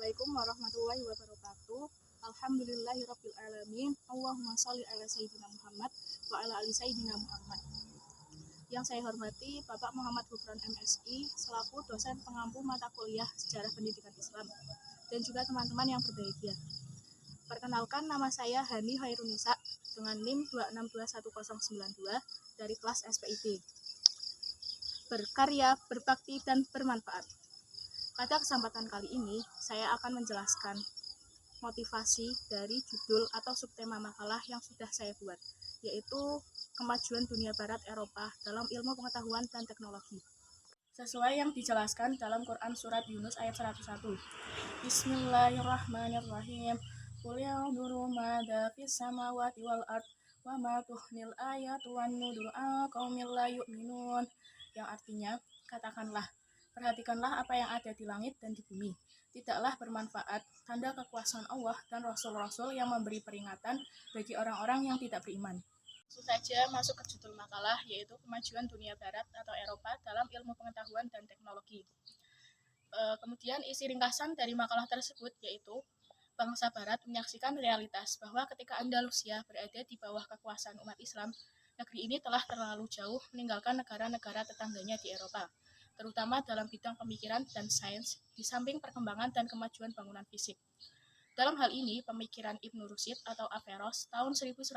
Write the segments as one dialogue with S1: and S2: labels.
S1: Assalamualaikum warahmatullahi wabarakatuh. Alhamdulillahirabbil alamin. Allahumma sholli ala sayyidina Muhammad wa ala ali sayyidina Muhammad. Yang saya hormati Bapak Muhammad Gufron MSI selaku dosen pengampu mata kuliah Sejarah Pendidikan Islam dan juga teman-teman yang berbahagia. Perkenalkan, nama saya Hani Hairunisa dengan NIM 2621092 dari kelas SPID. Berkarya, berbakti, dan bermanfaat. Pada kesempatan kali ini, saya akan menjelaskan motivasi dari judul atau subtema makalah yang sudah saya buat, yaitu Kemajuan Dunia Barat Eropa dalam Ilmu Pengetahuan dan Teknologi. Sesuai yang dijelaskan dalam Quran Surat Yunus ayat 101. Bismillahirrahmanirrahim. Qul ya'budu madza fis samawati wal ard wa ma tuhnil ayatu wan nudur qaumin la yu'minun. Yang artinya, katakanlah, perhatikanlah apa yang ada di langit dan di bumi. Tidaklah bermanfaat tanda kekuasaan Allah dan Rasul-Rasul yang memberi peringatan bagi orang-orang yang tidak beriman. Langsung saja masuk ke judul makalah, yaitu Kemajuan Dunia Barat atau Eropa dalam Ilmu Pengetahuan dan Teknologi. Kemudian isi ringkasan dari makalah tersebut yaitu bangsa Barat menyaksikan realitas bahwa ketika Andalusia berada di bawah kekuasaan umat Islam, negeri ini telah terlalu jauh meninggalkan negara-negara tetangganya di Eropa, terutama dalam bidang pemikiran dan sains, di samping perkembangan dan kemajuan bangunan fisik. Dalam hal ini, pemikiran Ibnu Rushd atau Averroes tahun 1120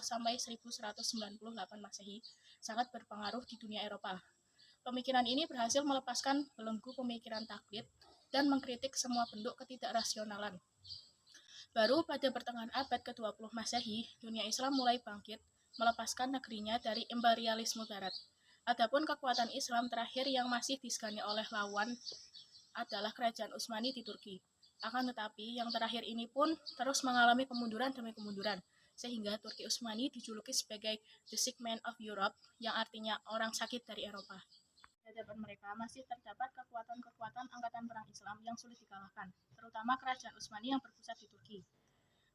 S1: sampai 1198 Masehi sangat berpengaruh di dunia Eropa. Pemikiran ini berhasil melepaskan belenggu pemikiran taklid dan mengkritik semua bentuk ketidakrasionalan. Baru pada pertengahan abad ke-20 Masehi, dunia Islam mulai bangkit, melepaskan negerinya dari imperialisme Barat. Adapun kekuatan Islam terakhir yang masih disegani oleh lawan adalah Kerajaan Utsmani di Turki. Akan tetapi, yang terakhir ini pun terus mengalami kemunduran demi kemunduran, sehingga Turki Utsmani dijuluki sebagai The Sick Man of Europe, yang artinya orang sakit dari Eropa. Di hadapan mereka masih terdapat kekuatan-kekuatan angkatan perang Islam yang sulit dikalahkan, terutama Kerajaan Utsmani yang berpusat di Turki.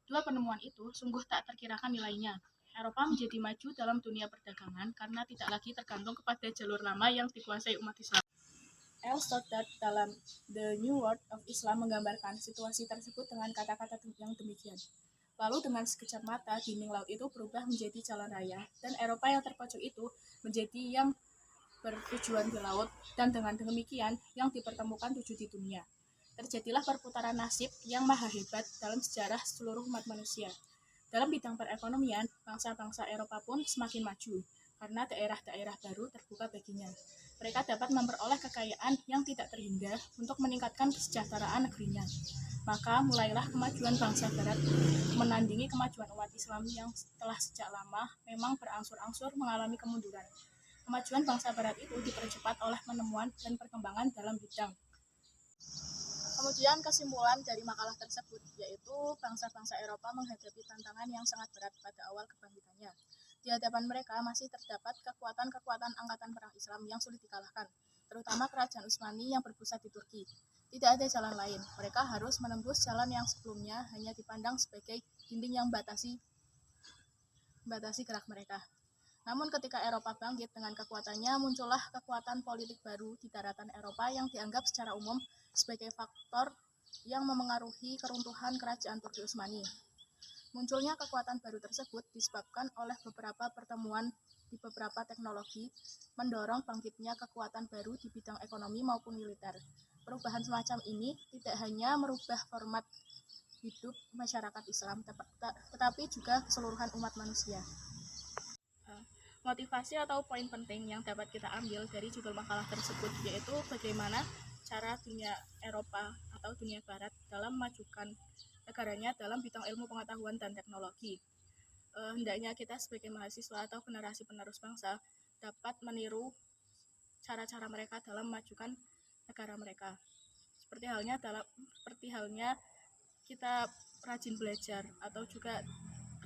S1: Dua penemuan itu sungguh tak terkirakan nilainya. Eropa menjadi maju dalam dunia perdagangan karena tidak lagi tergantung kepada jalur lama yang dikuasai umat Islam. L. Stoddard dalam The New World of Islam menggambarkan situasi tersebut dengan kata-kata yang demikian. Lalu dengan sekejap mata, dinding laut itu berubah menjadi jalan raya, dan Eropa yang terpojok itu menjadi yang bertujuan di laut, dan dengan demikian yang dipertemukan tujuh di dunia. Terjadilah perputaran nasib yang maha hebat dalam sejarah seluruh umat manusia. Dalam bidang perekonomian, bangsa-bangsa Eropa pun semakin maju, karena daerah-daerah baru terbuka baginya. Mereka dapat memperoleh kekayaan yang tidak terhingga untuk meningkatkan kesejahteraan negerinya. Maka mulailah kemajuan bangsa Barat menandingi kemajuan umat Islam yang telah sejak lama memang berangsur-angsur mengalami kemunduran. Kemajuan bangsa Barat itu dipercepat oleh penemuan dan perkembangan dalam bidang. Kemudian kesimpulan dari makalah tersebut yaitu bangsa-bangsa Eropa menghadapi tantangan yang sangat berat pada awal kebangkitannya. Di hadapan mereka masih terdapat kekuatan-kekuatan angkatan perang Islam yang sulit dikalahkan, terutama Kerajaan Utsmani yang berpusat di Turki. Tidak ada jalan lain, mereka harus menembus jalan yang sebelumnya hanya dipandang sebagai dinding yang membatasi gerak mereka. Namun ketika Eropa bangkit dengan kekuatannya, muncullah kekuatan politik baru di daratan Eropa yang dianggap secara umum sebagai faktor yang memengaruhi keruntuhan Kerajaan Turki Utsmani. Munculnya kekuatan baru tersebut disebabkan oleh beberapa pertemuan di beberapa teknologi, mendorong bangkitnya kekuatan baru di bidang ekonomi maupun militer. Perubahan semacam ini tidak hanya merubah format hidup masyarakat Islam, tetapi juga keseluruhan umat manusia. Motivasi atau poin penting yang dapat kita ambil dari judul makalah tersebut yaitu bagaimana cara dunia Eropa atau dunia Barat dalam memajukan negaranya dalam bidang ilmu pengetahuan dan teknologi. Hendaknya kita sebagai mahasiswa atau generasi penerus bangsa dapat meniru cara-cara mereka dalam memajukan negara mereka. Seperti halnya kita rajin belajar atau juga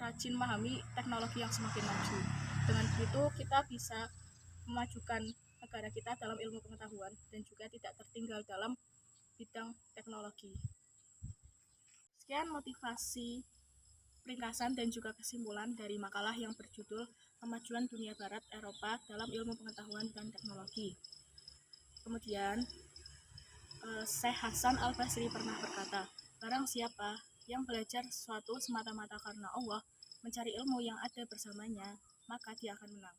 S1: rajin memahami teknologi yang semakin maju. Dengan begitu kita bisa memajukan negara kita dalam ilmu pengetahuan dan juga tidak tertinggal dalam bidang teknologi. Sekian motivasi, ringkasan dan juga kesimpulan dari makalah yang berjudul Kemajuan Dunia Barat Eropa dalam Ilmu Pengetahuan dan Teknologi. Kemudian Syekh Hasan Al-Basri pernah berkata, barang siapa yang belajar sesuatu semata-mata karena Allah, mencari ilmu yang ada bersamanya, maka dia akan menang.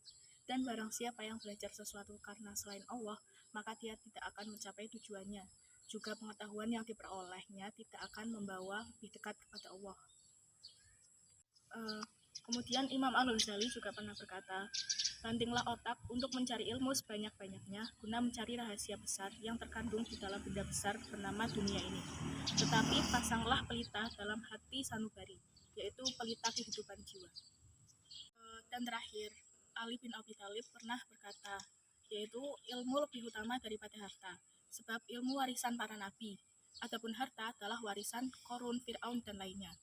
S1: Dan barang siapa yang belajar sesuatu karena selain Allah, maka dia tidak akan mencapai tujuannya. Juga pengetahuan yang diperolehnya tidak akan membawa lebih dekat kepada Allah. Kemudian Imam Al-Ghazali juga pernah berkata, bantinglah otak untuk mencari ilmu sebanyak-banyaknya guna mencari rahasia besar yang terkandung di dalam benda besar bernama dunia ini. Tetapi pasanglah pelita dalam hati sanubari, yaitu pelita kehidupan jiwa. Dan terakhir, Ali bin Abi Thalib pernah berkata, yaitu ilmu lebih utama daripada harta, sebab ilmu warisan para nabi. Adapun harta adalah warisan Korun, Fir'aun, dan lainnya.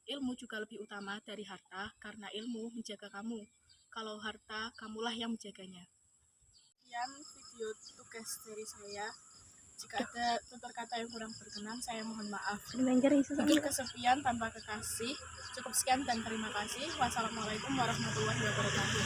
S1: Ilmu juga lebih utama dari harta karena ilmu menjaga kamu. Kalau harta, kamulah yang menjaganya. Sekian video tugas dari saya. Jika ada tutur kata yang kurang berkenan, saya mohon maaf. Hidup kesepian tanpa kekasih. Cukup sekian dan terima kasih. Wassalamualaikum warahmatullahi wabarakatuh.